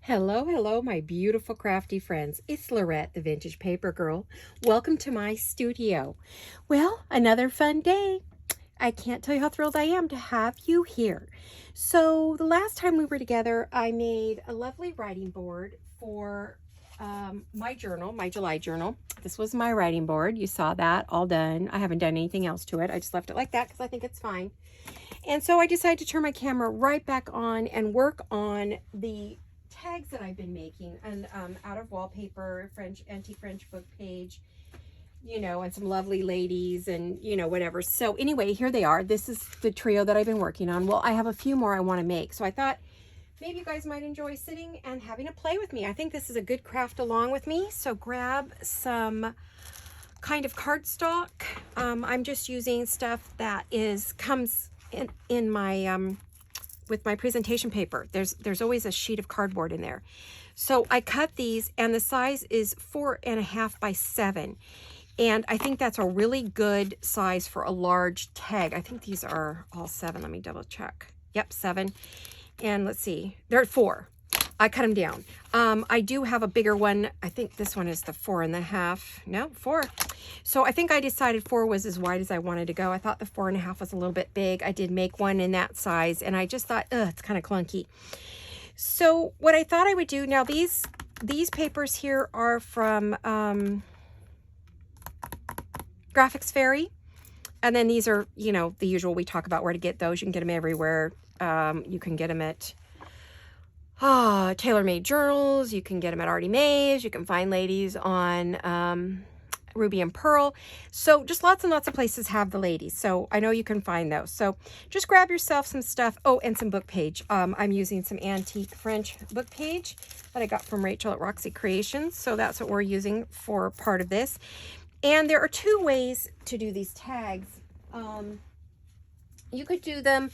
Hello, hello, my beautiful crafty friends. It's Laurette, the Vintage Paper Girl. Welcome to my studio. Well, another fun day. I can't tell you how thrilled I am to have you here. So the last time we were together, I made a lovely writing board for my journal, my July journal. This was my writing board. You saw that all done. I haven't done anything else to it. I just left it like that because I think it's fine. And so I decided to turn my camera right back on and work on the tags that I've been making, and out of wallpaper, antique French book page, and some lovely ladies and whatever. So anyway, here they are. This is the trio that I've been working on. Well, I have a few more I want to make, so I thought maybe you guys might enjoy sitting and having a play with me. I think this is a good craft along with me. So grab some kind of cardstock. I'm just using stuff that comes in my with my presentation paper. There's always a sheet of cardboard in there. So I cut these, and the size is 4.5 by 7. And I think that's a really good size for a large tag. I think these are all 7. Let me double check. Yep, 7. And let's see, they're at 4. I cut them down. I do have a bigger one. I think this one is the 4.5. No, 4. So I think I decided 4 was as wide as I wanted to go. I thought the 4.5 was a little bit big. I did make one in that size, and I just thought, it's kind of clunky. So what I thought I would do, now these papers here are from Graphics Fairy. And then these are, the usual. We talk about where to get those. You can get them everywhere. You can get them at tailor-made journals. You can get them at Artie Mae's. You can find ladies on Ruby and Pearl. So just lots and lots of places have the ladies. So I know you can find those. So just grab yourself some stuff. Oh, and some book page. I'm using some antique French book page that I got from Rachel at Roxy Creations. So that's what we're using for part of this. And there are 2 ways to do these tags. You could do them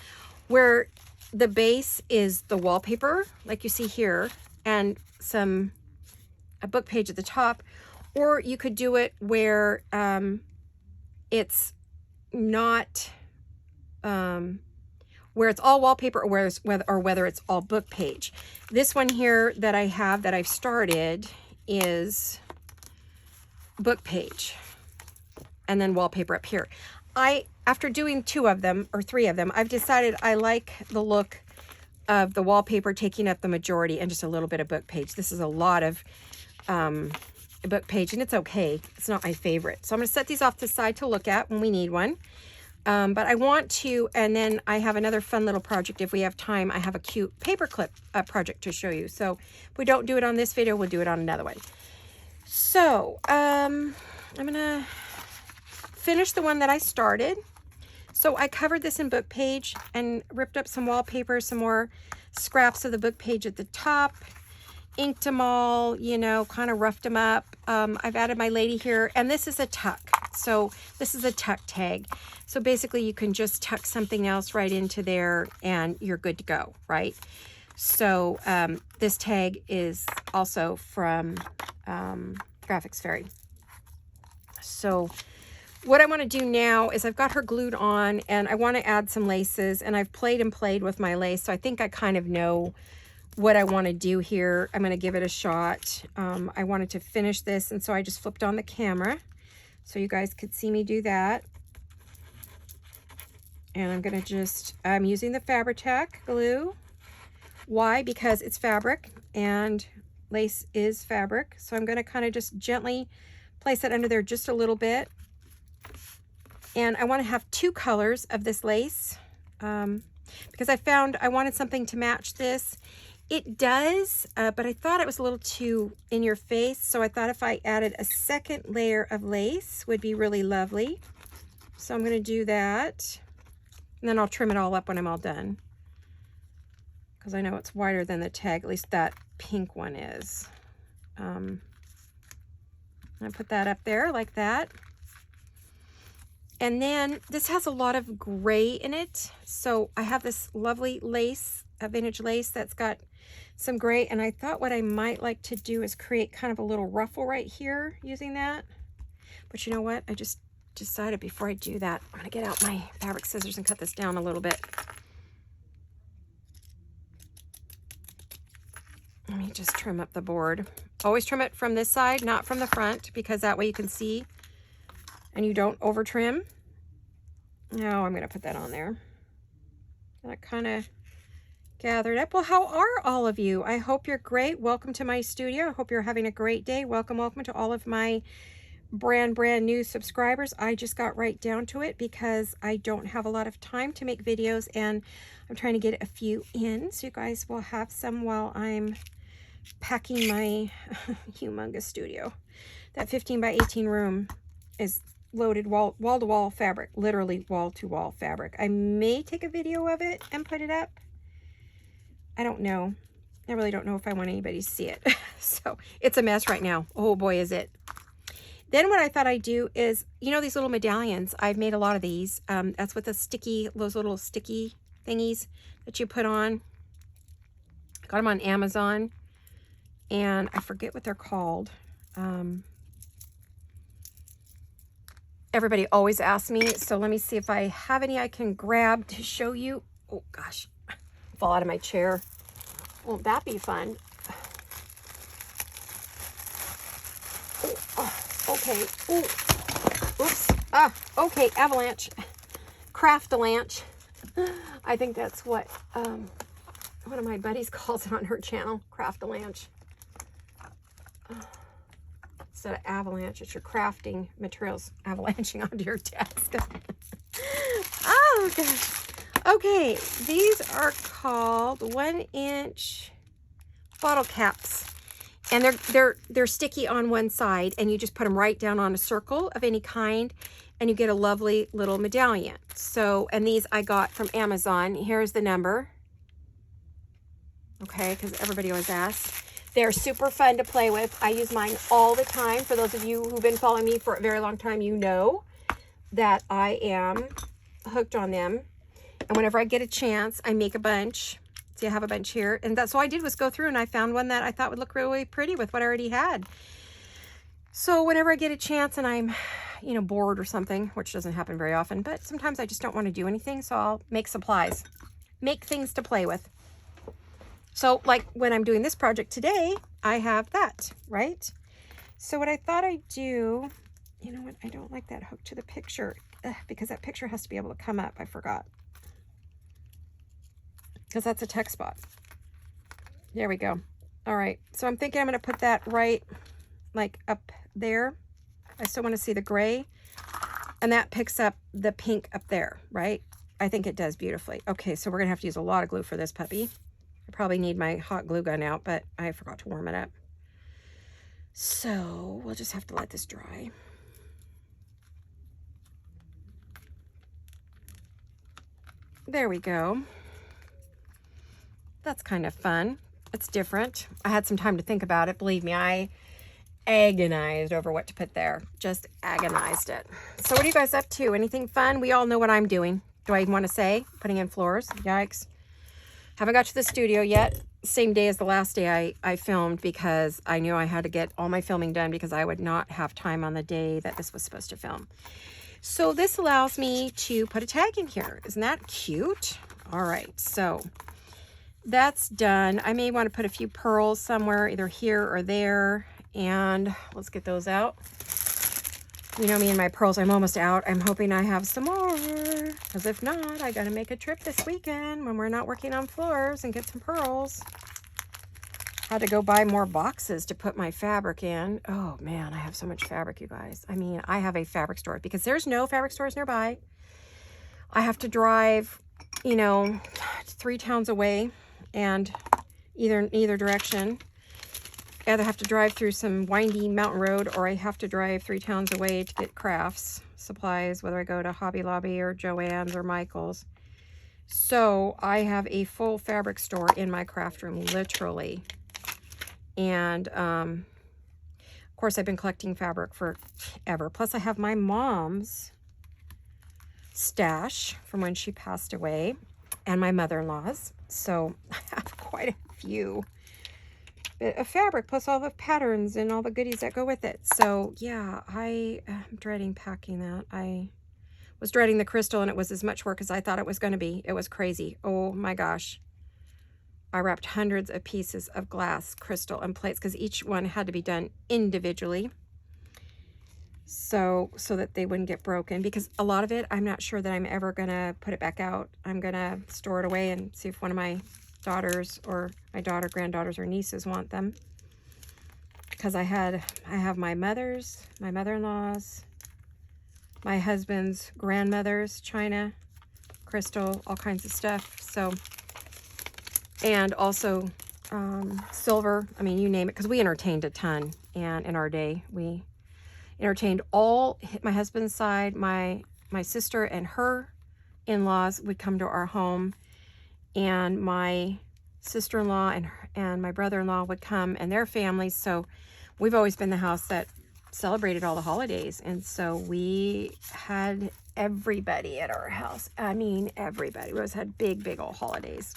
where the base is the wallpaper, like you see here, and a book page at the top, or you could do it where it's not, where it's all wallpaper, or whether it's all book page. This one here that I have that I've started is book page, and then wallpaper up here. After doing 2 of them or 3 of them, I've decided I like the look of the wallpaper taking up the majority and just a little bit of book page. This is a lot of book page, and it's okay. It's not my favorite. So I'm going to set these off to the side to look at when we need one. But I want to, and then I have another fun little project. If we have time, I have a cute paperclip project to show you. So if we don't do it on this video, we'll do it on another one. So I'm going to finish the one that I started. So I covered this in book page and ripped up some wallpaper, some more scraps of the book page at the top, inked them all, kind of roughed them up. I've added my lady here, and this is a tuck. So this is a tuck tag. So basically you can just tuck something else right into there and you're good to go, right? So this tag is also from Graphics Fairy. So what I want to do now is I've got her glued on, and I want to add some laces, and I've played with my lace, so I think I kind of know what I want to do here. I'm going to give it a shot. I wanted to finish this, and so I just flipped on the camera so you guys could see me do that. And I'm going to I'm using the Fabri-Tac glue. Why? Because it's fabric and lace is fabric. So I'm going to kind of just gently place it under there just a little bit. And I want to have 2 colors of this lace because I found I wanted something to match this. It does, but I thought it was a little too in your face. So I thought if I added a second layer of lace would be really lovely. So I'm going to do that. And then I'll trim it all up when I'm all done, because I know it's wider than the tag, at least that pink one is. I put that up there like that. And then this has a lot of gray in it. So I have this lovely lace, a vintage lace that's got some gray. And I thought what I might like to do is create kind of a little ruffle right here using that. But you know what? I just decided before I do that, I'm going to get out my fabric scissors and cut this down a little bit. Let me just trim up the board. Always trim it from this side, not from the front, because that way you can see and you don't over trim. Now I'm going to put that on there. That kind of gathered up. Well, how are all of you? I hope you're great. Welcome to my studio. I hope you're having a great day. Welcome to all of my brand new subscribers. I just got right down to it because I don't have a lot of time to make videos, and I'm trying to get a few in, so you guys will have some while I'm packing my humongous studio. That 15 by 18 room is loaded wall to wall fabric, literally wall to wall fabric. I may take a video of it and put it up. I don't know. I really don't know if I want anybody to see it. So it's a mess right now. Oh boy, is it. Then what I thought I'd do is, you know, these little medallions, I've made a lot of these. That's with the sticky, those little sticky thingies that you put on. Got them on Amazon, and I forget what they're called. Everybody always asks me, so let me see if I have any I can grab to show you. Oh gosh, fall out of my chair. Won't that be fun? Okay. Ooh. Oops. Okay. Avalanche. Craft-a-lanche. I think that's what one of my buddies calls it on her channel. Craft-a-lanche. Instead of avalanche, it's your crafting materials avalanching onto your desk. Oh gosh. Okay. These are called 1-inch bottle caps. And they're sticky on one side, and you just put them right down on a circle of any kind, and you get a lovely little medallion. So, and these I got from Amazon. Here's the number. Okay, because everybody always asks. They're super fun to play with. I use mine all the time. For those of you who've been following me for a very long time, you know that I am hooked on them. And whenever I get a chance, I make a bunch. See, I have a bunch here, and that's all I did was go through, and I found one that I thought would look really pretty with what I already had. So whenever I get a chance and I'm, you know, bored or something, which doesn't happen very often, but sometimes I just don't want to do anything, so I'll make supplies, make things to play with. So like when I'm doing this project today, I have that, right? So what I thought I'd do, you know what, I don't like that hook to the picture because that picture has to be able to come up. I forgot. Because that's a text spot. There we go. All right. So I'm thinking I'm going to put that right like up there. I still want to see the gray. And that picks up the pink up there, right? I think it does beautifully. Okay, so we're going to have to use a lot of glue for this puppy. I probably need my hot glue gun out, but I forgot to warm it up. So we'll just have to let this dry. There we go. That's kind of fun. It's different. I had some time to think about it. Believe me, I agonized over what to put there. Just agonized it. So what are you guys up to? Anything fun? We all know what I'm doing. Do I even want to say? Putting in floors. Yikes. Haven't got to the studio yet. Same day as the last day I filmed, because I knew I had to get all my filming done because I would not have time on the day that this was supposed to film. So this allows me to put a tag in here. Isn't that cute? All right. So that's done. I may want to put a few pearls somewhere, either here or there. And let's get those out. You know me and my pearls, I'm almost out. I'm hoping I have some more, because if not, I got to make a trip this weekend when we're not working on floors and get some pearls. Had to go buy more boxes to put my fabric in. Oh man, I have so much fabric, you guys. I mean, I have a fabric store because there's no fabric stores nearby. I have to drive, you know, 3 towns away, and in either direction. I either have to drive through some windy mountain road, or I have to drive 3 towns away to get crafts supplies, whether I go to Hobby Lobby or Joann's or Michael's. So I have a full fabric store in my craft room, literally. And of course, I've been collecting fabric forever. Plus I have my mom's stash from when she passed away, and my mother-in-law's. So I have quite a few bit of fabric, plus all the patterns and all the goodies that go with it. So yeah, I am dreading packing that. I was dreading the crystal, and it was as much work as I thought it was going to be. It was crazy. Oh my gosh. I wrapped hundreds of pieces of glass, crystal, and plates because each one had to be done individually. So that they wouldn't get broken, because a lot of it, I'm not sure that I'm ever going to put it back out. I'm going to store it away and see if one of my daughters or my granddaughters or nieces want them. Because I have my mother-in-law's, my husband's grandmother's china, crystal, all kinds of stuff. So, and also silver, I mean, you name it, because we entertained a ton. And in our day, we entertained all my husband's side. My sister and her in-laws would come to our home, and my sister-in-law and my brother-in-law would come, and their families. So we've always been the house that celebrated all the holidays, and so we had everybody at our house. I mean, everybody. We always had big old holidays.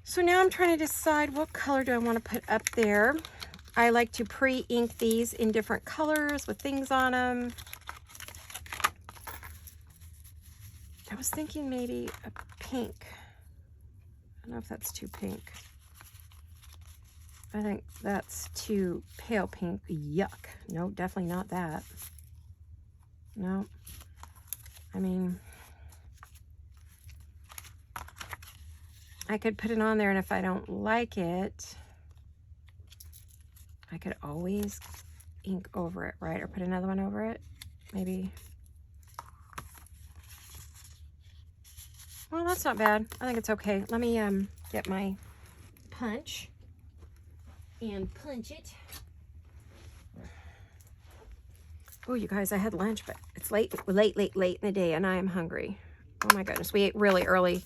So now I'm trying to decide what color do I want to put up there. I like to pre-ink these in different colors with things on them. I was thinking maybe a pink. I don't know if that's too pink. I think that's too pale pink. Yuck. No, definitely not that. No. I mean, I could put it on there, and if I don't like it, I could always ink over it, right? Or put another one over it, maybe. Well, that's not bad. I think it's okay. Let me get my punch and punch it. Oh, you guys, I had lunch, but it's late in the day, and I am hungry. Oh my goodness, we ate really early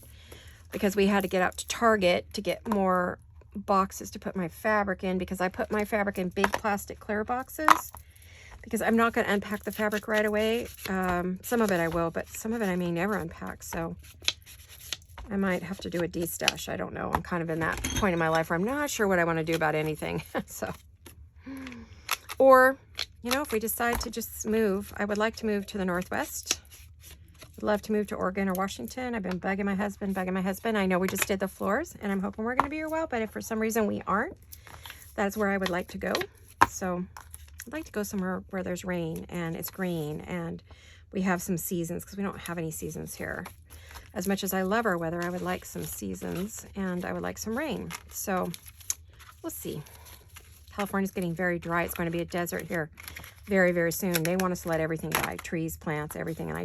because we had to get out to Target to get more boxes to put my fabric in, because I put my fabric in big plastic clear boxes because I'm not going to unpack the fabric right away. Some of it I will, but some of it I may never unpack, so I might have to do a de-stash. I don't know. I'm kind of in that point in my life where I'm not sure what I want to do about anything. So, or, you know, if we decide to just move, I would like to move to the Northwest. I'd love to move to Oregon or Washington. I've been bugging my husband. I know we just did the floors, and I'm hoping we're going to be here a while, but if for some reason we aren't, that's where I would like to go. So I'd like to go somewhere where there's rain and it's green and we have some seasons, because we don't have any seasons here. As much as I love our weather, I would like some seasons, and I would like some rain. So we'll see. California's getting very dry. It's going to be a desert here very soon. They want us to let everything die, trees, plants, everything, and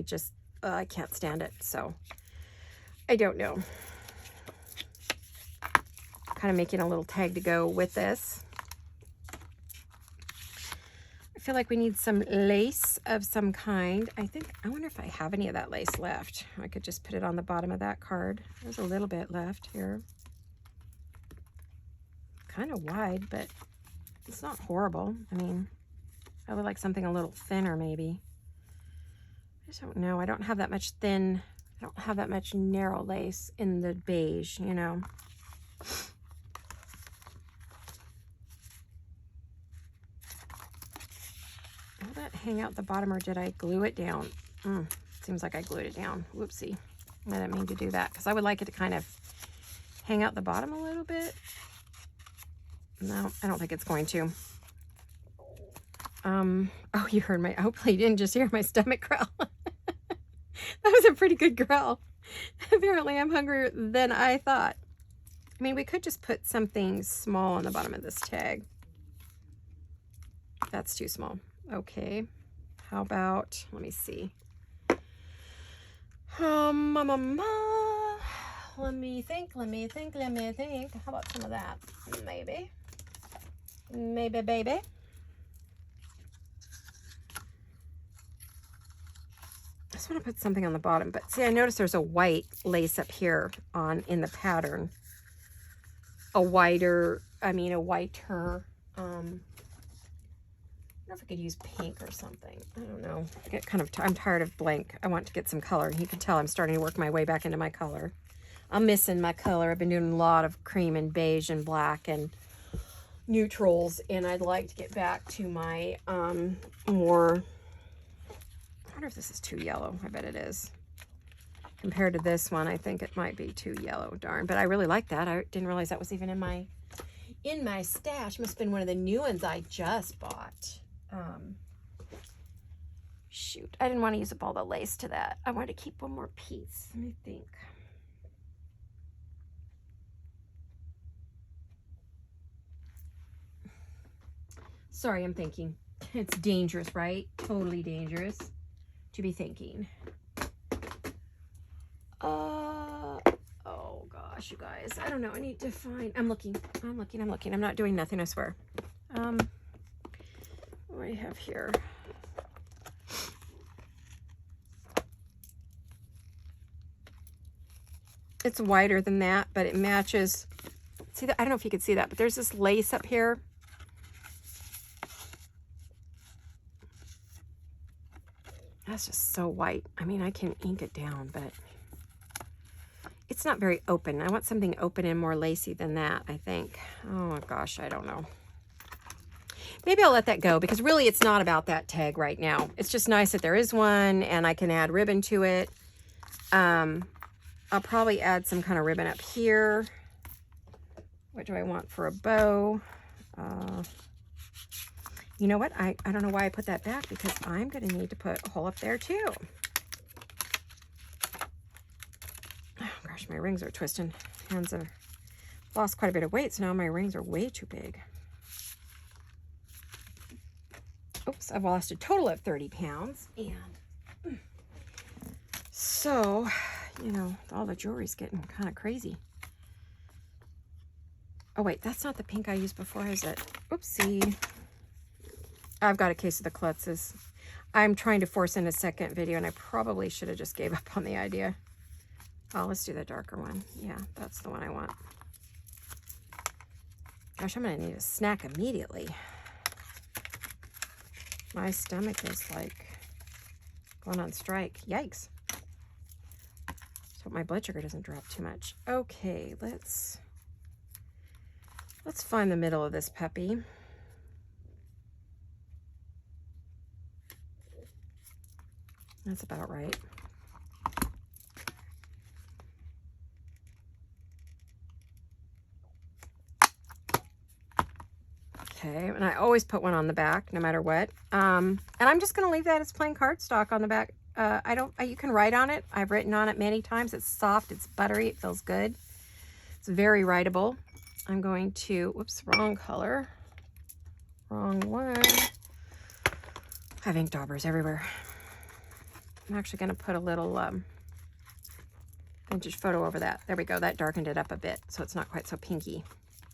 I can't stand it. So I don't know. Kind of making a little tag to go with this. I feel like we need some lace of some kind. I wonder if I have any of that lace left. I could just put it on the bottom of that card. There's a little bit left here. Kind of wide, but it's not horrible. I mean, I would like something a little thinner maybe. I just don't know. I don't have that much narrow lace in the beige, you know. Will that hang out the bottom, or did I glue it down? Seems like I glued it down. Whoopsie. I didn't mean to do that, because I would like it to kind of hang out the bottom a little bit. No, I don't think it's going to. Oh, you heard hopefully you didn't just hear my stomach growl. That was a pretty good growl. Apparently I'm hungrier than I thought. I mean, we could just put something small on the bottom of this tag. That's too small. Okay. How about, let me see. Let me think. How about some of that? Maybe, baby. I just want to put something on the bottom, but see, I noticed there's a white lace up here in the pattern. A whiter, I don't know if I could use pink or something. I don't know. I get I'm tired of blank. I want to get some color. You can tell I'm starting to work my way back into my color. I'm missing my color. I've been doing a lot of cream and beige and black and neutrals, and I'd like to get back to my more, I wonder if this is too yellow. I bet it is. Compared to this one, I think it might be too yellow. Darn, but I really like that. I didn't realize that was even in my stash. Must have been one of the new ones I just bought. Shoot, I didn't want to use up all the lace to that. I wanted to keep one more piece. Let me think. Sorry, I'm thinking. It's dangerous, right? Totally dangerous to be thinking. Oh gosh, you guys. I don't know. I need to find... I'm looking. I'm not doing nothing, I swear. What do I have here? It's wider than that, but it matches. See that? I don't know if you can see that, but there's this lace up here. That's just so white. I mean, I can ink it down, but it's not very open. I want something open and more lacy than that, I think. Oh my gosh, I don't know. Maybe I'll let that go because really it's not about that tag right now. It's just nice that there is one and I can add ribbon to it. I'll probably add some kind of ribbon up here. What do I want for a bow? You know what? I don't know why I put that back because I'm going to need to put a hole up there too. Oh gosh, my rings are twisting. Hands have lost quite a bit of weight, so now my rings are way too big. Oops, I've lost a total of 30 pounds. And so, you know, all the jewelry's getting kind of crazy. Oh wait, that's not the pink I used before, is it? Oopsie. I've got a case of the klutzes. I'm trying to force in a second video, and I probably should have just gave up on the idea. Oh, let's do the darker one. Yeah, that's the one I want. Gosh, I'm going to need a snack immediately. My stomach is like going on strike. Yikes. So my blood sugar doesn't drop too much. Okay, let's find the middle of this puppy. That's about right. Okay, and I always put one on the back, no matter what. And I'm just going to leave that as plain cardstock on the back. You can write on it. I've written on it many times. It's soft, it's buttery, it feels good. It's very writable. I'm going to, whoops, wrong color. Wrong one. I have ink daubers everywhere. I'm actually going to put a little vintage photo over that. There we go. That darkened it up a bit, so it's not quite so pinky.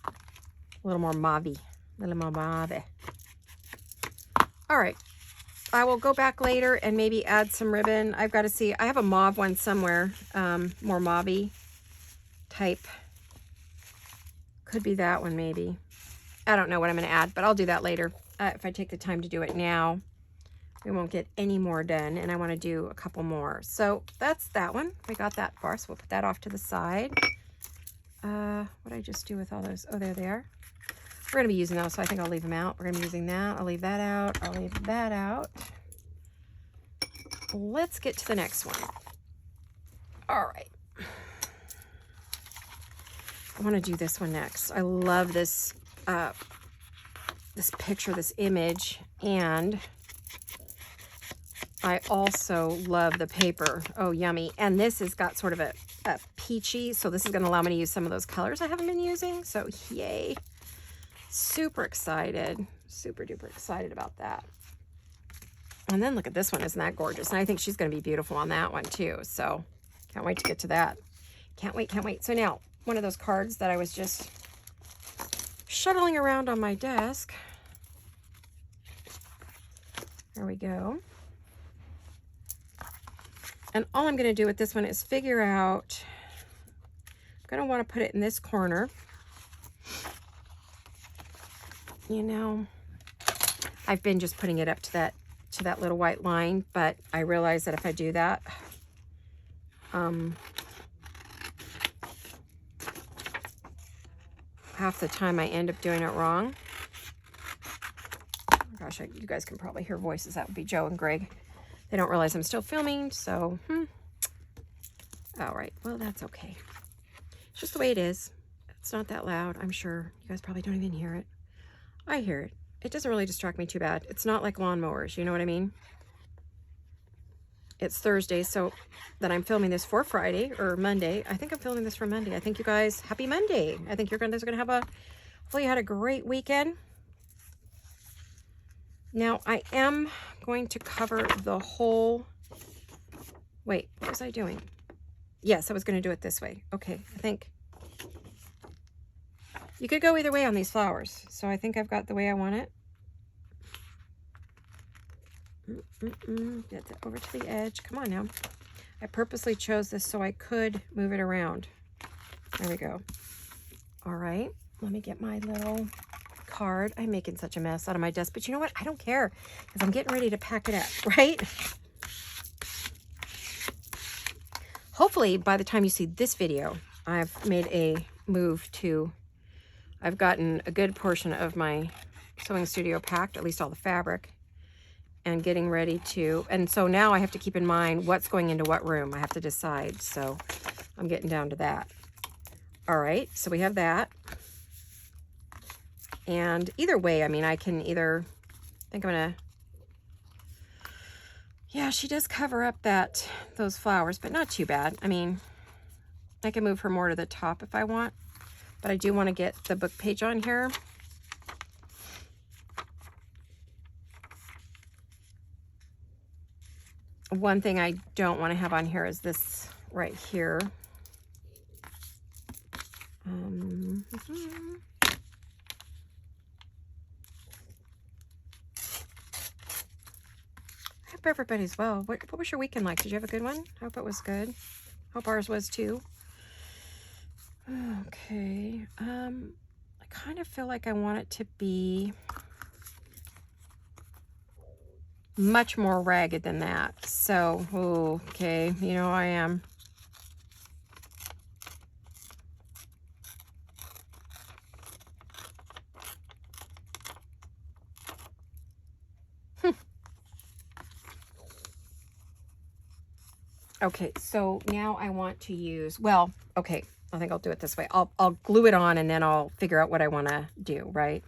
A little more mauve-y. A little more mauve. All right. I will go back later and maybe add some ribbon. I've got to see. I have a mauve one somewhere. More mauve-y type. Could be that one maybe. I don't know what I'm going to add, but I'll do that later. If I take the time to do it now, we won't get any more done, and I want to do a couple more. So that's that one. We got that far, so we'll put that off to the side. What did I just do with all those? Oh, there they are. We're going to be using those, so I think I'll leave them out. We're going to be using that. I'll leave that out. I'll leave that out. Let's get to the next one. All right. I want to do this one next. I love this, this picture, this image, and I also love the paper. Oh, yummy. And this has got sort of a peachy, so this is going to allow me to use some of those colors I haven't been using. So yay. Super excited. Super duper excited about that. And then look at this one. Isn't that gorgeous? And I think she's going to be beautiful on that one too. So can't wait to get to that. Can't wait, can't wait. So now, one of those cards that I was just shuttling around on my desk. There we go. And all I'm going to do with this one is figure out, I'm going to want to put it in this corner. You know, I've been just putting it up to that little white line, but I realize that if I do that, half the time I end up doing it wrong. Oh gosh, you guys can probably hear voices. That would be Joe and Greg. They don't realize I'm still filming, so All right, well, that's okay. It's just the way it is. It's not that loud, I'm sure. You guys probably don't even hear it. I hear it. It doesn't really distract me too bad. It's not like lawnmowers, you know what I mean? It's Thursday, so that I'm filming this for Friday or Monday. I think I'm filming this for Monday. I think you guys, happy Monday. I think you guys are gonna have hopefully you had a great weekend. Now I am going to cover the whole, wait, what was I doing? Yes, I was gonna do it this way. Okay, I think you could go either way on these flowers. So I think I've got the way I want it. Get that over to the edge. Come on now. I purposely chose this so I could move it around. There we go. All right, let me get my little card. I'm making such a mess out of my desk, but you know what? I don't care because I'm getting ready to pack it up, right? Hopefully, by the time you see this video, I've made a move to, I've gotten a good portion of my sewing studio packed, at least all the fabric, and getting ready to, and so now I have to keep in mind what's going into what room. I have to decide, so I'm getting down to that. All right, so we have that. And either way, I mean, I can either, I think I'm gonna, yeah, she does cover up those flowers, but not too bad. I mean, I can move her more to the top if I want, but I do want to get the book page on here. One thing I don't want to have on here is this right here. Hope everybody's well. What was your weekend like? Did you have a good one? I hope it was good. Hope ours was too. Okay. I kind of feel like I want it to be much more ragged than that. So, okay, you know I am. Okay, so now I want to use, well, okay, I think I'll do it this way. I'll glue it on and then I'll figure out what I want to do, right?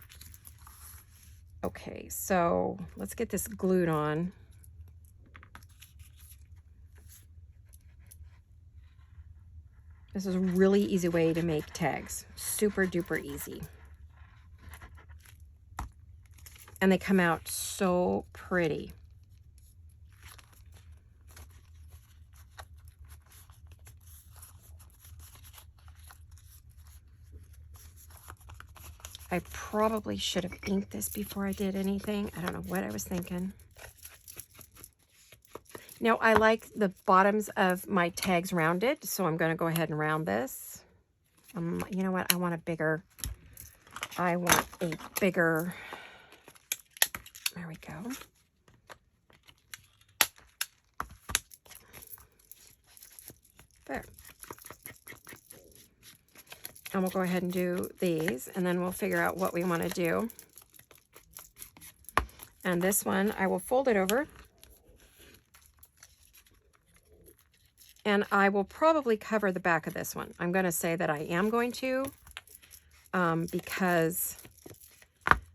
Okay, so let's get this glued on. This is a really easy way to make tags. Super duper easy. And they come out so pretty. I probably should have inked this before I did anything. I don't know what I was thinking. Now, I like the bottoms of my tags rounded, so I'm going to go ahead and round this. You know what? I want a bigger, there we go. There. And we'll go ahead and do these, and then we'll figure out what we want to do. And this one, I will fold it over. And I will probably cover the back of this one. I'm going to say that I am going to, because,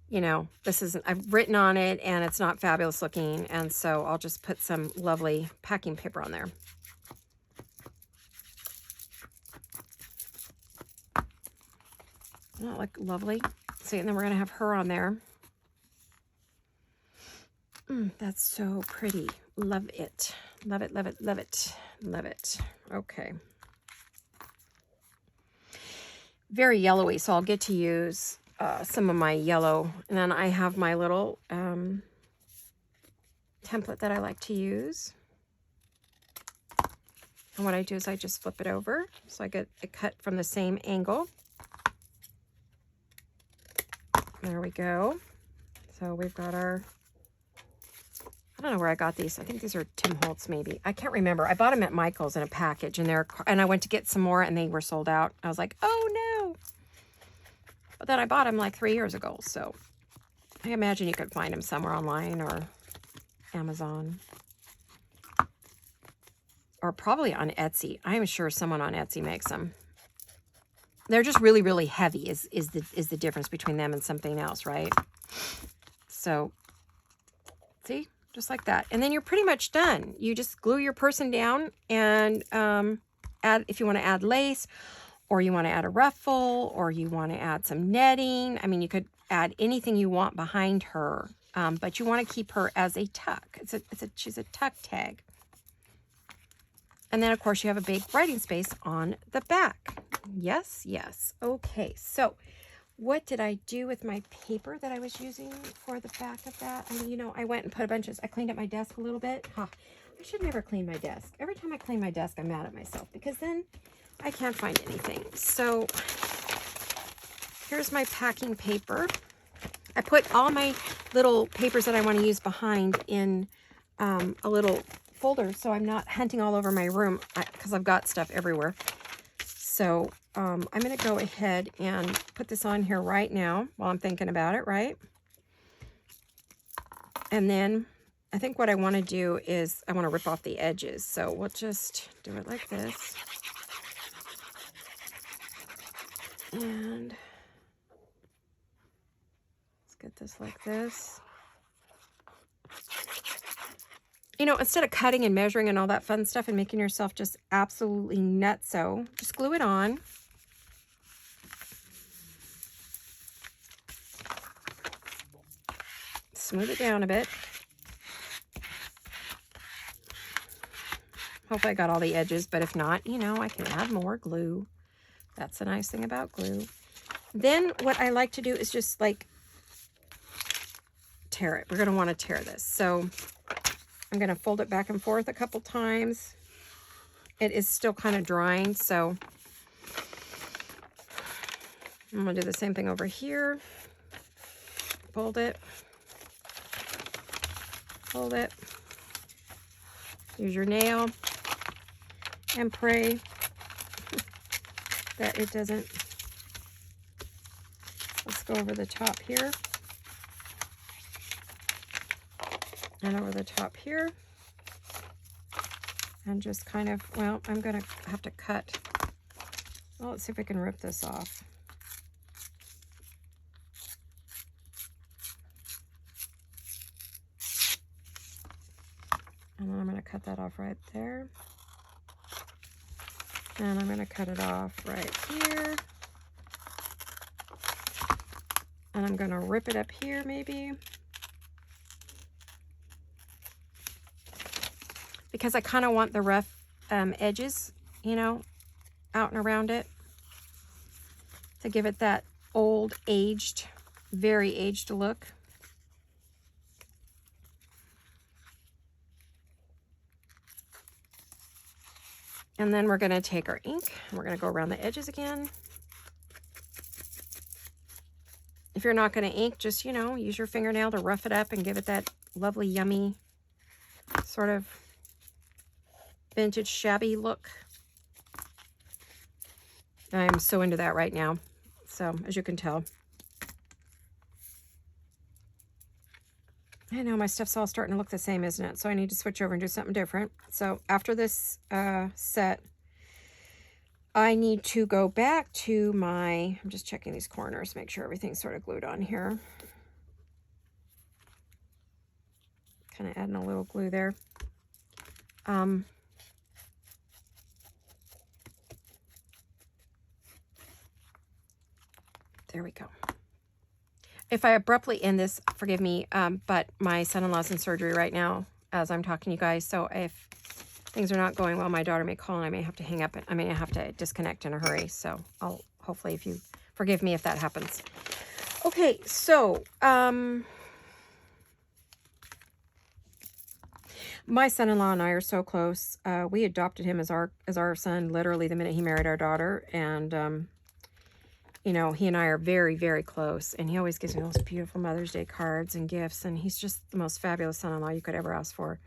you know, this isn't, I've written on it and it's not fabulous looking. And so I'll just put some lovely packing paper on there. Doesn't that look lovely? See, and then we're going to have her on there. That's so pretty. Love it. Love it, love it, love it, love it. Okay. Very yellowy, so I'll get to use some of my yellow. And then I have my little template that I like to use. And what I do is I just flip it over, so I get it cut from the same angle. There we go. So we've got our, I don't know where I got these. I think these are Tim Holtz maybe. I can't remember. I bought them at Michael's in a package, and I went to get some more and they were sold out. I was like, oh no. But then I bought them like 3 years ago, so I imagine you could find them somewhere online or Amazon. or probably on Etsy. I am sure someone on Etsy makes them. They're just really, really heavy is the difference between them and something else, right? So, see? Just like that. And then you're pretty much done. You just glue your person down and add, if you want to add lace, or you want to add a ruffle, or you want to add some netting. I mean, you could add anything you want behind her, but you want to keep her as a tuck. She's a tuck tag. And then, of course, you have a big writing space on the back. Yes, yes. Okay, so what did I do with my paper that I was using for the back of that? I mean, you know, I went and put a bunch of, I cleaned up my desk a little bit. Huh, I should never clean my desk. Every time I clean my desk, I'm mad at myself because then I can't find anything. So here's my packing paper. I put all my little papers that I want to use behind in a little folder, so I'm not hunting all over my room because I've got stuff everywhere. So I'm going to go ahead and put this on here right now while I'm thinking about it, right? And then I think what I want to do is I want to rip off the edges. So we'll just do it like this. And let's get this like this. You know, instead of cutting and measuring and all that fun stuff and making yourself just absolutely nutso, just glue it on. Smooth it down a bit. Hope I got all the edges, but if not, you know, I can add more glue. That's the nice thing about glue. Then what I like to do is just like tear it. We're going to want to tear this. So I'm going to fold it back and forth a couple times. It is still kind of drying, so I'm going to do the same thing over here. Fold it. Fold it. Use your nail and pray that it doesn't. Let's go over the top here. And over the top here. And just kind of, well, I'm going to have to cut. Well, let's see if we can rip this off. And then I'm going to cut that off right there. And I'm going to cut it off right here. And I'm going to rip it up here maybe. Because I kind of want the rough edges, you know, out and around it. To give it that old, aged, very aged look. And then we're going to take our ink and we're going to go around the edges again. If you're not going to ink, just, you know, use your fingernail to rough it up and give it that lovely, yummy, sort of vintage, shabby look. I'm so into that right now. So, as you can tell. I know my stuff's all starting to look the same, isn't it? So I need to switch over and do something different. So after this set, I need to go back to my, I'm just checking these corners, make sure everything's sort of glued on here. Kind of adding a little glue there. There we go. If I abruptly end this, forgive me, but my son-in-law's in surgery right now as I'm talking to you guys. So if things are not going well, my daughter may call and I may have to hang up. I may have to disconnect in a hurry. So I'll hopefully, if you forgive me if that happens. Okay, so my son-in-law and I are so close. We adopted him as our son literally the minute he married our daughter, and you know, he and I are very, very close, and he always gives me those beautiful Mother's Day cards and gifts, and he's just the most fabulous son-in-law you could ever ask for.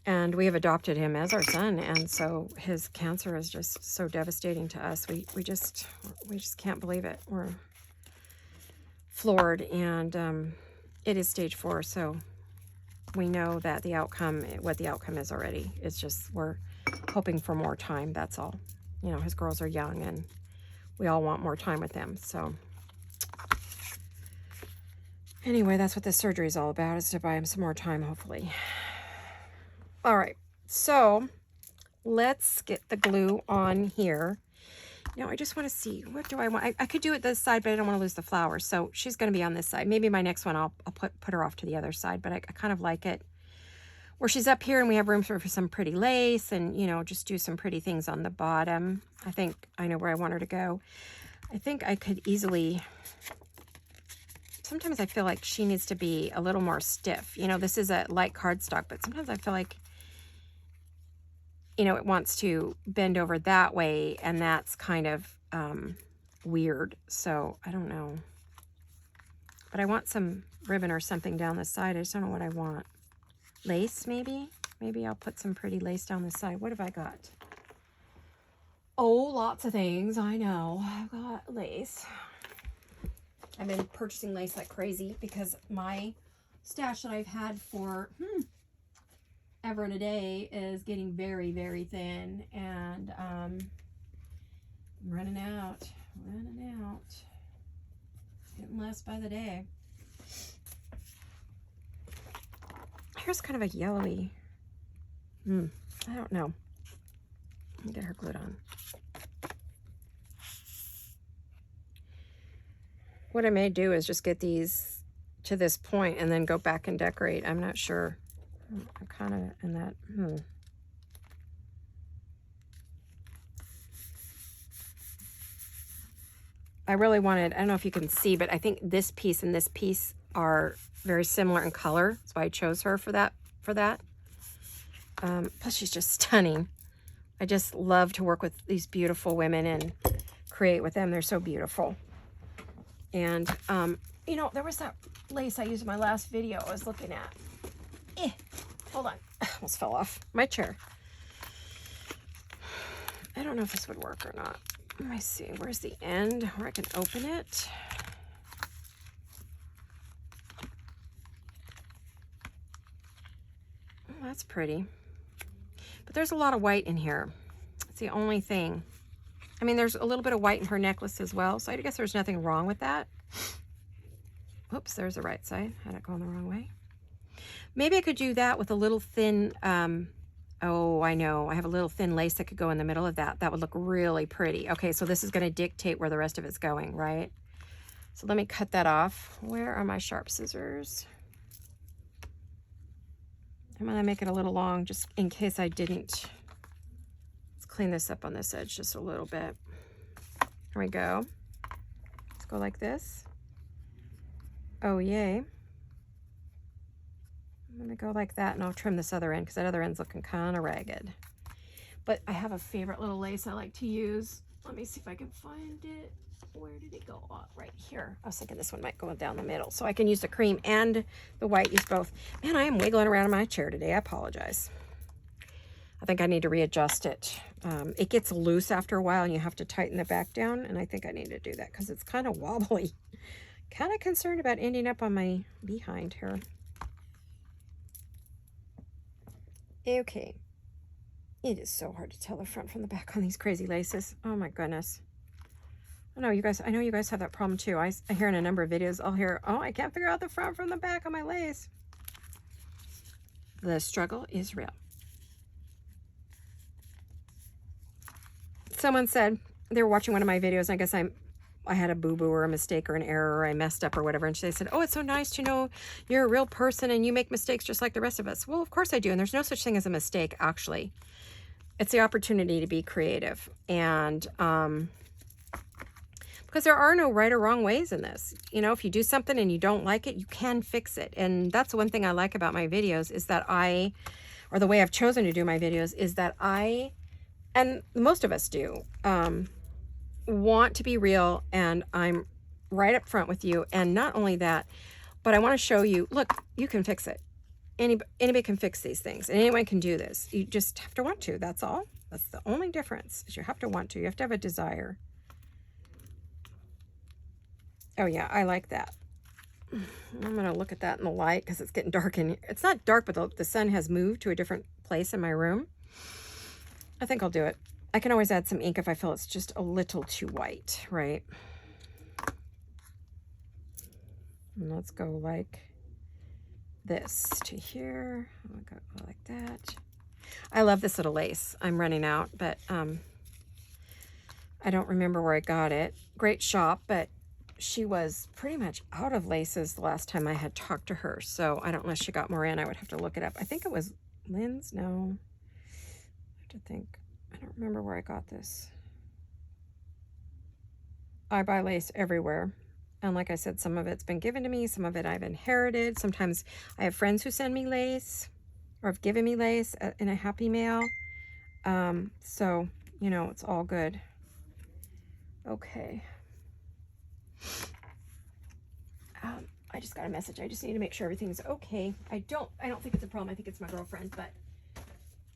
And we have adopted him as our son, and so his cancer is just so devastating to us. We just can't believe it. We're floored, and it is stage 4, so we know that the outcome, what the outcome is already. It's just, we're hoping for more time, that's all. You know, his girls are young and we all want more time with them. So anyway, that's what this surgery is all about, is to buy him some more time, hopefully. All right, so let's get the glue on here. Now, I just want to see, what do I want? I could do it this side, but I don't want to lose the flowers. So she's going to be on this side. Maybe my next one, I'll put her off to the other side, but I kind of like it where she's up here and we have room for some pretty lace and, you know, just do some pretty things on the bottom. I think I know where I want her to go. I think I could easily, sometimes I feel like she needs to be a little more stiff. You know, this is a light cardstock, but sometimes I feel like, you know, it wants to bend over that way, and that's kind of weird. So I don't know. But I want some ribbon or something down the side. I just don't know what I want. Lace, maybe? Maybe I'll put some pretty lace down the side. What have I got? Oh, lots of things. I know. I've got lace. I've been purchasing lace like crazy because my stash that I've had for ever and a day is getting very, very thin, and I'm running out. Getting less by the day. Here's kind of a yellowy. I don't know. Let me get her glued on. What I may do is just get these to this point and then go back and decorate. I'm not sure. I'm kind of in that. I really wanted, I don't know if you can see, but I think this piece and this piece are very similar in color. That's why I chose her for that. Plus she's just stunning. I just love to work with these beautiful women and create with them. They're so beautiful. And, you know, there was that lace I used in my last video I was looking at. Hold on. Almost fell off my chair. I don't know if this would work or not. Let me see. Where's the end where I can open it? Oh, that's pretty. But there's a lot of white in here. It's the only thing. I mean, there's a little bit of white in her necklace as well, so I guess there's nothing wrong with that. Whoops, there's the right side. Had it going the wrong way. Maybe I could do that with a little thin, oh, I know. I have a little thin lace that could go in the middle of that. That would look really pretty. Okay, so this is going to dictate where the rest of it's going, right? So let me cut that off. Where are my sharp scissors? I'm going to make it a little long just in case I didn't. Let's clean this up on this edge just a little bit. Here we go. Let's go like this. Oh, yay. I'm going to go like that, and I'll trim this other end because that other end's looking kind of ragged. But I have a favorite little lace I like to use. Let me see if I can find it. Where did it go? Oh, right here. I was thinking this one might go down the middle. So I can use the cream and the white, use both. Man, I am wiggling around in my chair today. I apologize. I think I need to readjust it. It gets loose after a while, and you have to tighten it back down. And I think I need to do that because it's kind of wobbly. Kind of concerned about ending up on my behind here. Okay. It is so hard to tell the front from the back on these crazy laces. Oh my goodness. I know you guys have that problem too. I hear in a number of videos, I'll hear, oh, I can't figure out the front from the back on my lace. The struggle is real. Someone said they were watching one of my videos, and I guess I had a boo-boo or a mistake or an error, or I messed up or whatever, and they said, oh, it's so nice to know you're a real person and you make mistakes just like the rest of us. Well, of course I do, and there's no such thing as a mistake, actually. It's the opportunity to be creative, and because there are no right or wrong ways in this. You know, if you do something and you don't like it, you can fix it. And that's one thing I like about my videos is that or the way I've chosen to do my videos is that and most of us do, want to be real, and I'm right up front with you. And not only that, but I want to show you, look, you can fix it. Anybody can fix these things, and anyone can do this. You just have to want to. That's all. That's the only difference, is you have to want to. You have to have a desire. Oh yeah, I like that. I'm gonna look at that in the light because it's getting dark in here. It's not dark, but the sun has moved to a different place in my room. I think I'll do it. I can always add some ink if I feel it's just a little too white, right? And let's go like this to here. I'll go like that. I love this little lace. I'm running out, but I don't remember where I got it. Great shop, but she was pretty much out of laces the last time I had talked to her. So I don't know if she got more in. I would have to look it up. I think it was Lynn's. No. I have to think. I don't remember where I got this. I buy lace everywhere. And like I said, some of it's been given to me. Some of it I've inherited. Sometimes I have friends who send me lace or have given me lace in a Happy Mail. So, you know, it's all good. Okay. I just got a message. I just need to make sure everything's okay. I don't think it's a problem. I think it's my girlfriend, but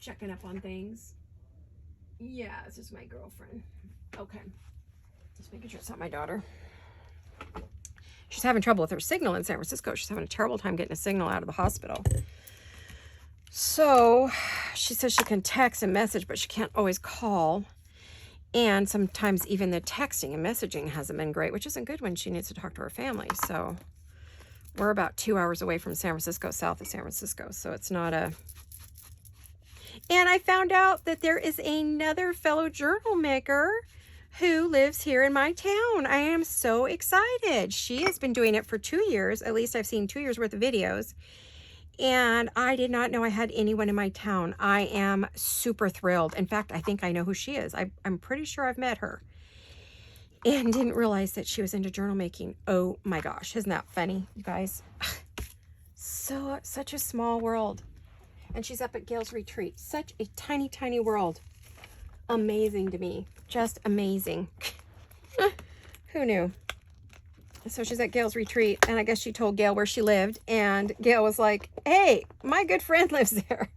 checking up on things. Yeah, it's just my girlfriend. Okay. Just making sure it's not my daughter. She's having trouble with her signal in San Francisco. She's having a terrible time getting a signal out of the hospital. So she says she can text and message, but she can't always call. And sometimes even the texting and messaging hasn't been great, which isn't good when she needs to talk to her family. So we're about 2 hours away from San Francisco, south of San Francisco. So it's not a... And I found out that there is another fellow journal maker who lives here in my town. I am so excited. She has been doing it for 2 years. At least I've seen 2 years worth of videos. And I did not know I had anyone in my town. I am super thrilled. In fact, I think I know who she is. I'm pretty sure I've met her. And didn't realize that she was into journal making. Oh my gosh, isn't that funny, you guys? Such a small world. And she's up at Gail's Retreat. Such a tiny, tiny world. Amazing to me. Just amazing. Who knew? So she's at Gail's Retreat, and I guess she told Gail where she lived, and Gail was like, hey, my good friend lives there.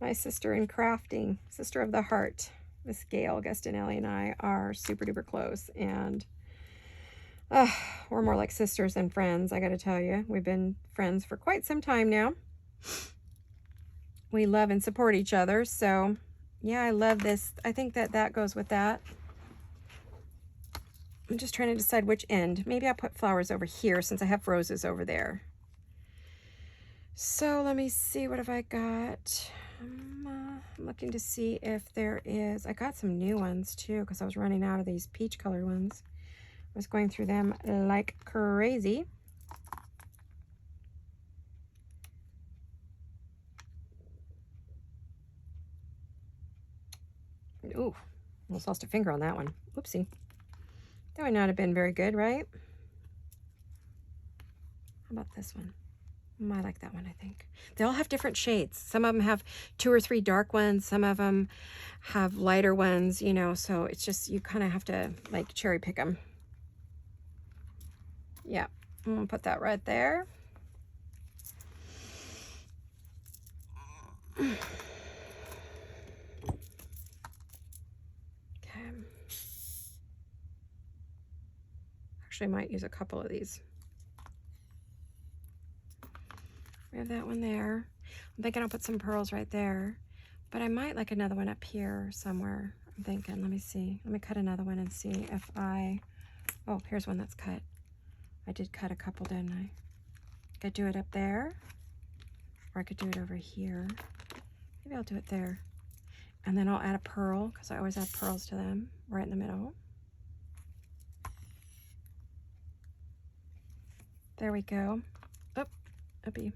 My sister in crafting, sister of the heart, Miss Gail Gustinelli, and I are super duper close, and we're more like sisters than friends, I gotta tell you. We've been friends for quite some time now. We love and support each other, so yeah, I love this. I think that goes with that. I'm just trying to decide which end. Maybe I'll put flowers over here since I have roses over there. So let me see, what have I got? I'm looking to see if there is, I got some new ones too because I was running out of these peach colored ones. I was going through them like crazy. Ooh, almost lost a finger on that one. Whoopsie. That would not have been very good, right? How about this one? I like that one, I think. They all have different shades. Some of them have 2 or 3 dark ones. Some of them have lighter ones, you know, so it's just, you kind of have to like cherry pick them. Yeah, I'm gonna put that right there. Okay. Actually, I might use a couple of these. We have that one there. I'm thinking I'll put some pearls right there, but I might like another one up here somewhere. I'm thinking, let me see. Let me cut another one and see if oh, here's one that's cut. I did cut a couple, didn't I? Could do it up there, or I could do it over here. Maybe I'll do it there. And then I'll add a pearl, because I always add pearls to them, right in the middle. There we go. Oh, uppy.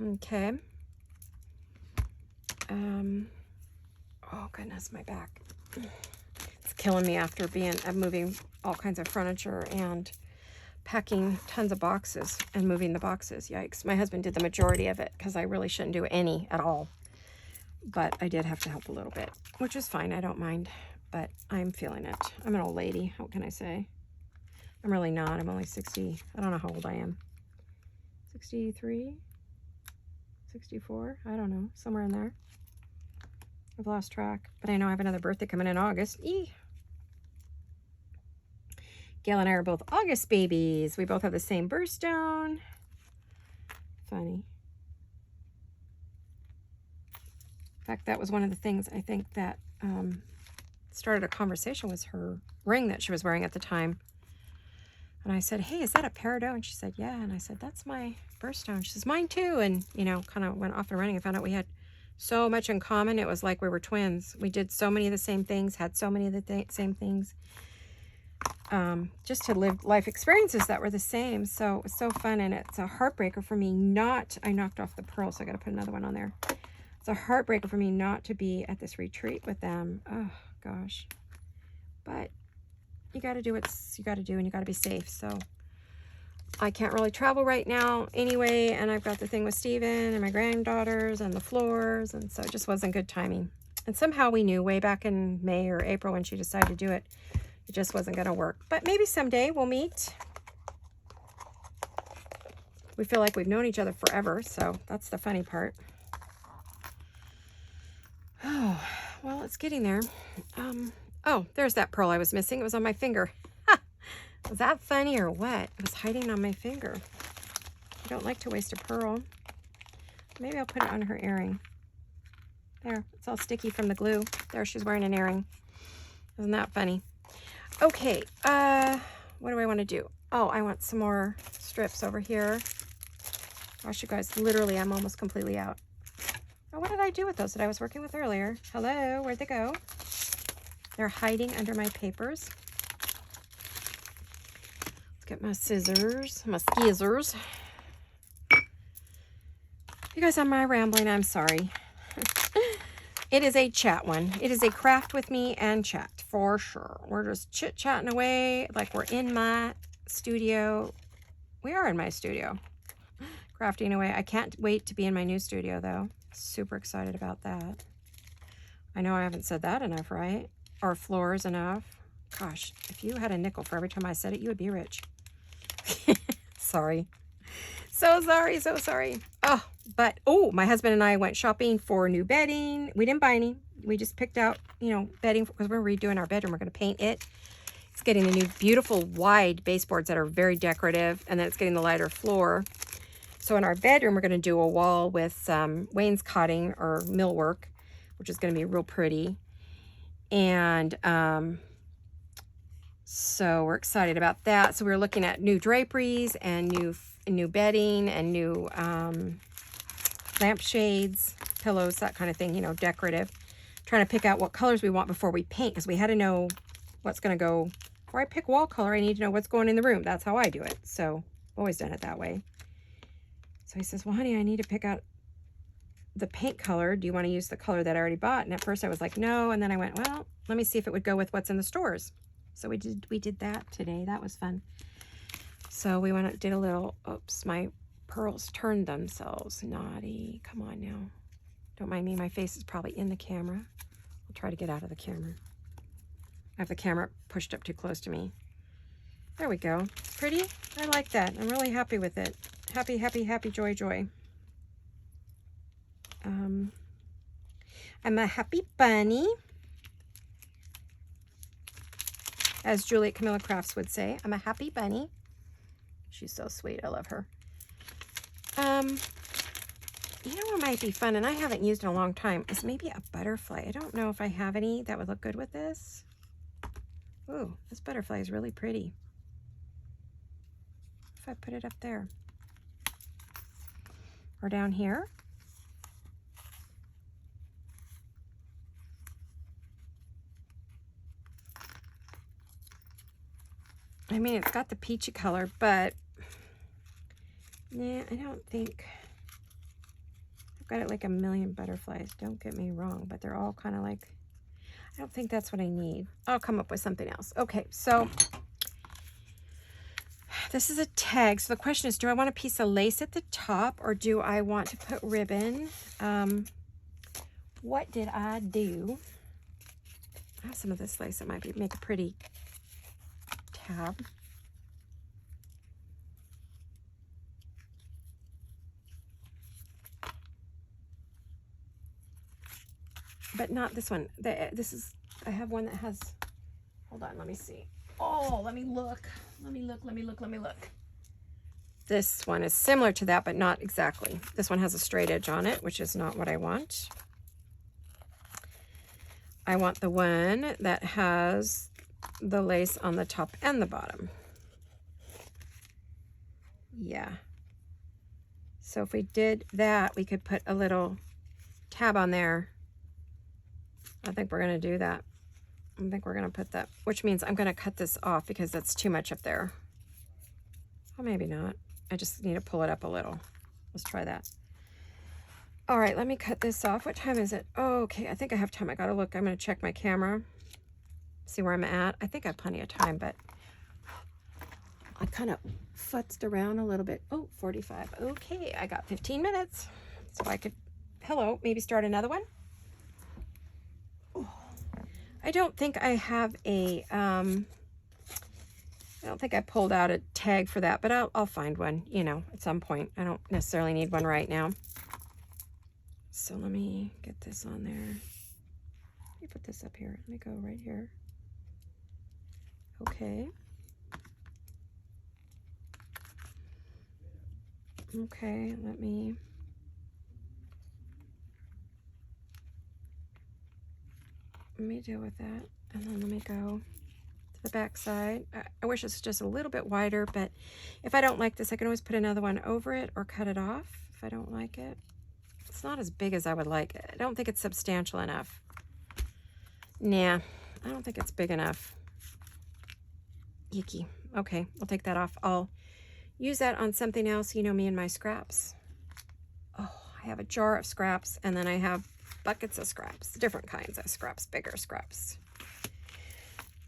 Okay. Oh goodness, my back. It's killing me after moving all kinds of furniture and packing tons of boxes and moving the boxes. Yikes. My husband did the majority of it because I really shouldn't do any at all. But I did have to help a little bit, which is fine. I don't mind, but I'm feeling it. I'm an old lady. What can I say? I'm really not. I'm only 60. I don't know how old I am. 63? 64? I don't know. Somewhere in there. I've lost track. But I know I have another birthday coming in August. Eee. Gail and I are both August babies. We both have the same birthstone. Funny. In fact, that was one of the things I think that started a conversation, was her ring that she was wearing at the time. And I said, hey, is that a peridot? And she said, yeah. And I said, that's my birthstone. She says, mine too. And, you know, kind of went off and running and found out we had so much in common. It was like we were twins. We did so many of the same things, had so many of the same things. Just to live life experiences that were the same. So it was so fun. And it's a heartbreaker for me not, I knocked off the pearl, so I got to put another one on there. It's a heartbreaker for me not to be at this retreat with them. Oh, gosh. But you got to do what you got to do, and you got to be safe. So I can't really travel right now anyway, and I've got the thing with Steven and my granddaughters and the floors, and so it just wasn't good timing. And somehow we knew way back in May or April when she decided to do it, it just wasn't going to work. But maybe someday we'll meet. We feel like we've known each other forever, so that's the funny part. Oh, well, it's getting there. Oh, there's that pearl I was missing. It was on my finger. Ha! Was that funny or what? It was hiding on my finger. I don't like to waste a pearl. Maybe I'll put it on her earring. There, it's all sticky from the glue. There, she's wearing an earring. Isn't that funny? Okay, what do I want to do? Oh, I want some more strips over here. Gosh, you guys, literally, I'm almost completely out. Oh, what did I do with those that I was working with earlier? Hello, where'd they go? They're hiding under my papers. Let's get my scissors, my skizzers. You guys, on my rambling, I'm sorry. It is a chat one. It is a craft with me and chat, for sure. We're just chit-chatting away like we're in my studio. We are in my studio, crafting away. I can't wait to be in my new studio, though. Super excited about that. I know I haven't said that enough, right? Or floors enough. Gosh, if you had a nickel for every time I said it, you would be rich. Sorry. So sorry, so sorry. Oh, but, oh, my husband and I went shopping for new bedding. We didn't buy any. We just picked out, you know, bedding because we're redoing our bedroom. We're going to paint it. It's getting the new beautiful wide baseboards that are very decorative, and then it's getting the lighter floor. So in our bedroom, we're going to do a wall with some wainscoting or millwork, which is going to be real pretty. And so we're excited about that. So we're looking at new draperies and new bedding and new lampshades, pillows, that kind of thing, you know, decorative. Trying to pick out what colors we want before we paint, because we had to know what's going to go. Before I pick wall color, I need to know what's going in the room. That's how I do it. So I've always done it that way. So he says, well, honey, I need to pick out the paint color. Do you want to use the color that I already bought? And at first I was like, no. And then I went, well, let me see if it would go with what's in the stores. So we did that today. That was fun. So we went and did a little, oops, my pearls turned themselves. Naughty. Come on now. Don't mind me. My face is probably in the camera. I'll try to get out of the camera. I have the camera pushed up too close to me. There we go. Pretty? I like that. I'm really happy with it. Happy, happy, happy, joy, joy. I'm a happy bunny. As Juliet Camilla Crafts would say, I'm a happy bunny. She's so sweet. I love her. You know what might be fun, and I haven't used in a long time, is maybe a butterfly. I don't know if I have any that would look good with this. Ooh, this butterfly is really pretty. If I put it up there. Or down here. I mean, it's got the peachy color, but yeah, I don't think, I've got it like a million butterflies. Don't get me wrong, but they're all kind of like, I don't think that's what I need. I'll come up with something else. Okay, so this is a tag. So the question is, do I want a piece of lace at the top, or do I want to put ribbon? What did I do? I have some of this lace that might make a pretty tab. But not this one. This is, I have one that has, hold on, let me see. Oh, let me look. Let me look. This one is similar to that, but not exactly. This one has a straight edge on it, which is not what I want. I want the one that has the lace on the top and the bottom. Yeah. So if we did that, we could put a little tab on there. I think we're going to do that. I think we're going to put that, which means I'm going to cut this off because that's too much up there. Well, maybe not. I just need to pull it up a little. Let's try that. All right, let me cut this off. What time is it? Oh, okay, I think I have time. I got to look. I'm going to check my camera, see where I'm at. I think I have plenty of time, but I kind of futzed around a little bit. Oh, 45. Okay, I got 15 minutes. So I could, hello, maybe start another one. Oh, I don't think I have a, I don't think I pulled out a tag for that, but I'll find one, you know, at some point. I don't necessarily need one right now. So let me get this on there. Let me put this up here. Let me go right here. Okay. Okay, let me deal with that. And then let me go to the back side. I wish it's just a little bit wider, but if I don't like this, I can always put another one over it or cut it off if I don't like it. It's not as big as I would like it. I don't think it's substantial enough. Nah, I don't think it's big enough. Yucky. Okay, I'll take that off. I'll use that on something else. You know me and my scraps. Oh, I have a jar of scraps, and then I have buckets of scraps, different kinds of scraps, bigger scraps.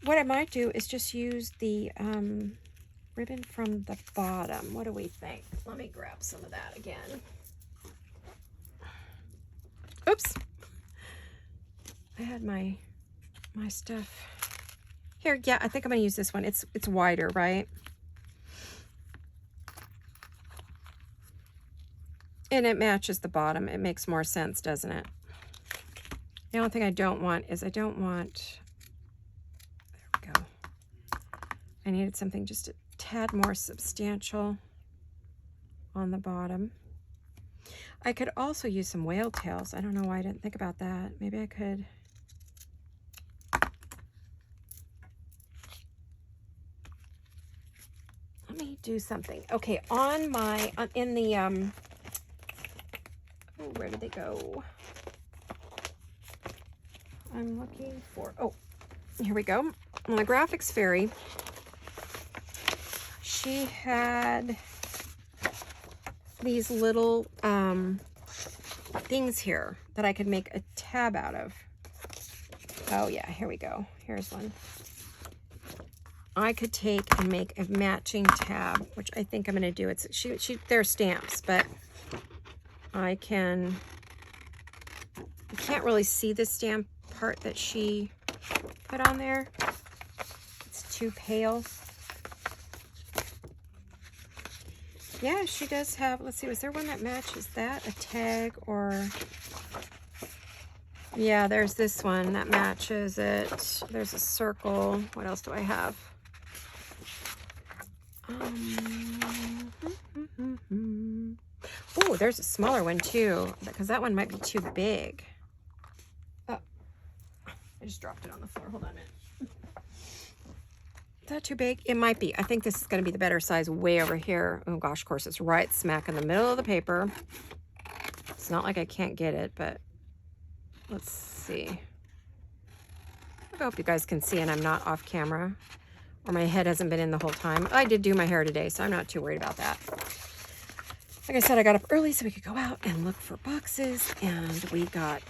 What I might do is just use the ribbon from the bottom. What do we think? Let me grab some of that again. Oops. I had my stuff here. Yeah, I think I'm going to use this one. It's wider, right? And it matches the bottom. It makes more sense, doesn't it? The only thing I don't want is there we go. I needed something just a tad more substantial on the bottom. I could also use some whale tails. I don't know why I didn't think about that. Maybe I could. Let me do something. Okay, in the, oh, where did they go? I'm looking for, oh, here we go. On the Graphics Fairy, she had these little things here that I could make a tab out of. Oh yeah, here we go. Here's one. I could take and make a matching tab, which I think I'm going to do. It's they're stamps, but I can. You can't really see the stamp part that she put on there. It's too pale. Yeah, she does have, let's see, was there one that matches that? A tag or, yeah, there's this one that matches it. There's a circle. What else do I have? Oh, there's a smaller one too, because that one might be too big. Oh, I just dropped it on the floor. Hold on a minute. Is that too big? It might be. I think this is going to be the better size way over here. Oh gosh, of course, it's right smack in the middle of the paper. It's not like I can't get it, but let's see. I hope you guys can see and I'm not off camera, or my head hasn't been in the whole time. I did do my hair today, so I'm not too worried about that. Like I said, I got up early so we could go out and look for boxes, and we got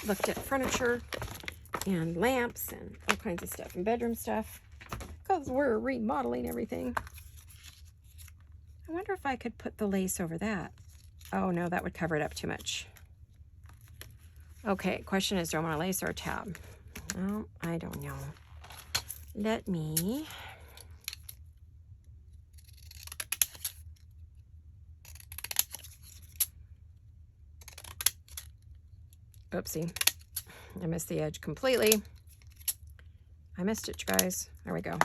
looked at furniture and lamps and all kinds of stuff and bedroom stuff, because we're remodeling everything. I wonder if I could put the lace over that. Oh no, that would cover it up too much. Okay, question is, do I want a lace or a tab? Oh, I don't know. Let me... Oopsie. I missed the edge completely. I missed it, you guys. There we go.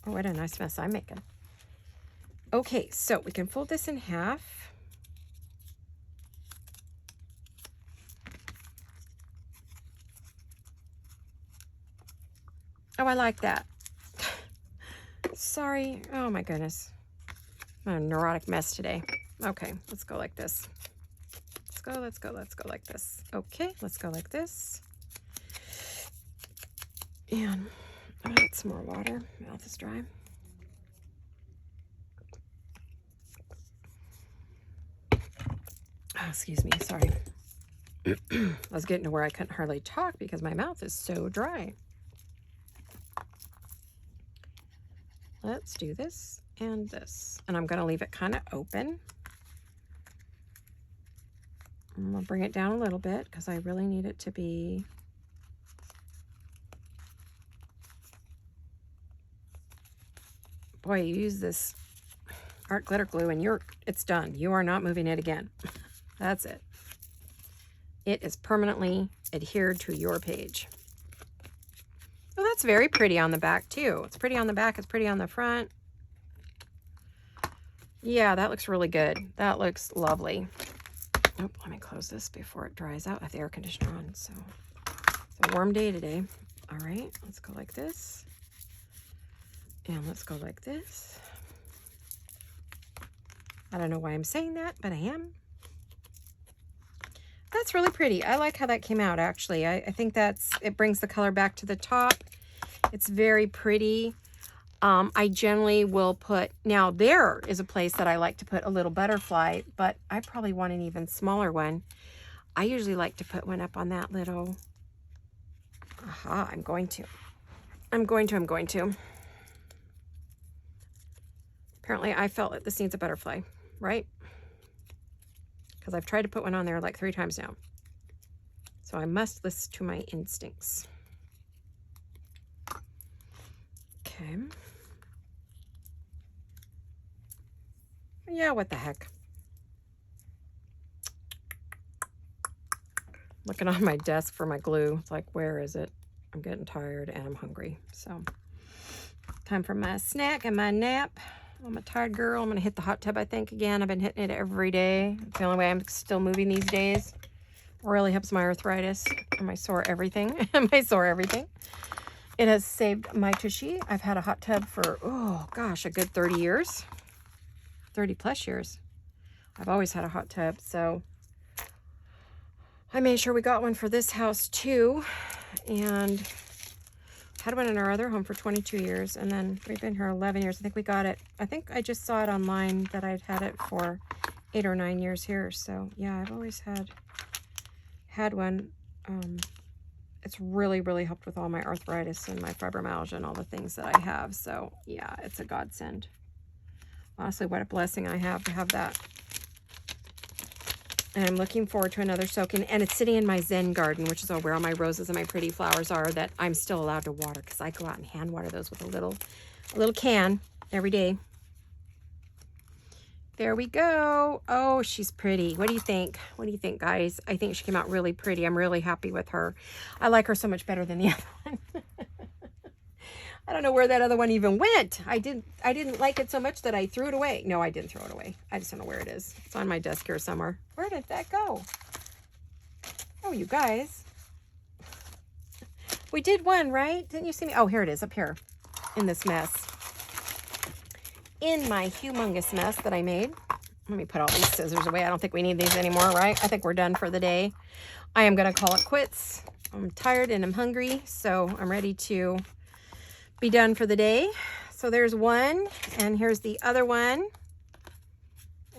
Oh, what a nice mess I'm making. Okay, so we can fold this in half. I like that. Sorry. Oh my goodness. I'm a neurotic mess today. Okay, let's go like this. Let's go like this. Okay, let's go like this. And I'm gonna get some more water. Mouth is dry. Oh, excuse me, sorry. I was getting to where I couldn't hardly talk because my mouth is so dry. Let's do this and this. And I'm going to leave it kind of open. I'm going to bring it down a little bit because I really need it to be boy, you use this art glitter glue and it's done. You are not moving it again. That's it. It is permanently adhered to your page. Well, that's very pretty on the back too. It's pretty on the back. It's pretty on the front. Yeah, that looks really good. That looks lovely. Oh, let me close this before it dries out. I have the air conditioner on, so it's a warm day today. All right, let's go like this. And let's go like this. I don't know why I'm saying that, but I am. That's really pretty. I like how that came out, actually. I think it brings the color back to the top. It's very pretty. I generally will put, now there is a place that I like to put a little butterfly, but I probably want an even smaller one. I usually like to put one up on that little, I'm going to. Apparently I felt that this needs a butterfly, right? Because I've tried to put one on there like 3 times now. So I must listen to my instincts. Okay. Yeah, what the heck. Looking on my desk for my glue. It's like, where is it? I'm getting tired and I'm hungry. So, time for my snack and my nap. I'm a tired girl. I'm going to hit the hot tub, I think, again. I've been hitting it every day. It's the only way I'm still moving these days. Really helps my arthritis and my sore everything. It has saved my tushy. I've had a hot tub for, oh gosh, a good 30 years. 30 plus years. I've always had a hot tub, so I made sure we got one for this house too, and had one in our other home for 22 years, and then we've been here 11 years. I think we got it, I think I just saw it online that I'd had it for 8 or 9 years here. So yeah, I've always had one. It's really helped with all my arthritis and my fibromyalgia and all the things that I have. So yeah, it's a godsend. Honestly, what a blessing I have to have that. And I'm looking forward to another soaking. And it's sitting in my Zen garden, which is where all my roses and my pretty flowers are, that I'm still allowed to water because I go out and hand water those with a little can every day. There we go. Oh, she's pretty. What do you think? What do you think, guys? I think she came out really pretty. I'm really happy with her. I like her so much better than the other one. I don't know where that other one even went. I didn't like it so much that I threw it away. No, I didn't throw it away. I just don't know where it is. It's on my desk here somewhere. Where did that go? Oh, you guys. We did one, right? Didn't you see me? Oh, here it is, up here in this mess. In my humongous mess that I made. Let me put all these scissors away. I don't think we need these anymore, right? I think we're done for the day. I am going to call it quits. I'm tired and I'm hungry, so I'm ready to be done for the day. So there's one, and here's the other one.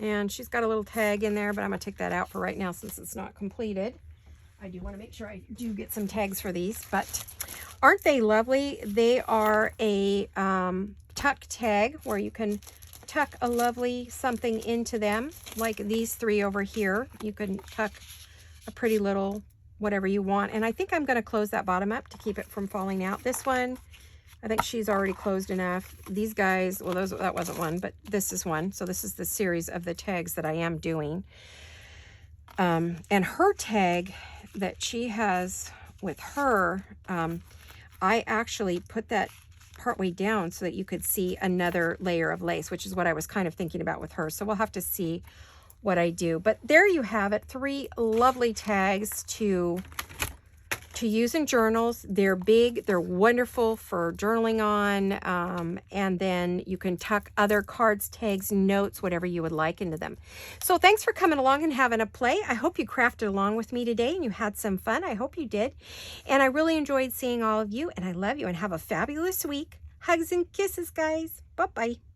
And she's got a little tag in there, but I'm going to take that out for right now since it's not completed. I do want to make sure I do get some tags for these, but aren't they lovely? They are a tuck tag where you can tuck a lovely something into them, like these 3 over here. You can tuck a pretty little whatever you want. And I think I'm going to close that bottom up to keep it from falling out. This one, I think she's already closed enough. These guys, well, that wasn't one, but this is one. So this is the series of the tags that I am doing. And her tag that she has with her, I actually put that partway down so that you could see another layer of lace, which is what I was kind of thinking about with her. So we'll have to see what I do. But there you have it, 3 lovely tags to to use in journals. They're big, they're wonderful for journaling on, and then you can tuck other cards, tags, notes, whatever you would like into them. So thanks for coming along and having a play. I hope you crafted along with me today and you had some fun. I hope you did. And I really enjoyed seeing all of you, and I love you, and have a fabulous week. Hugs and kisses, guys. Bye-bye.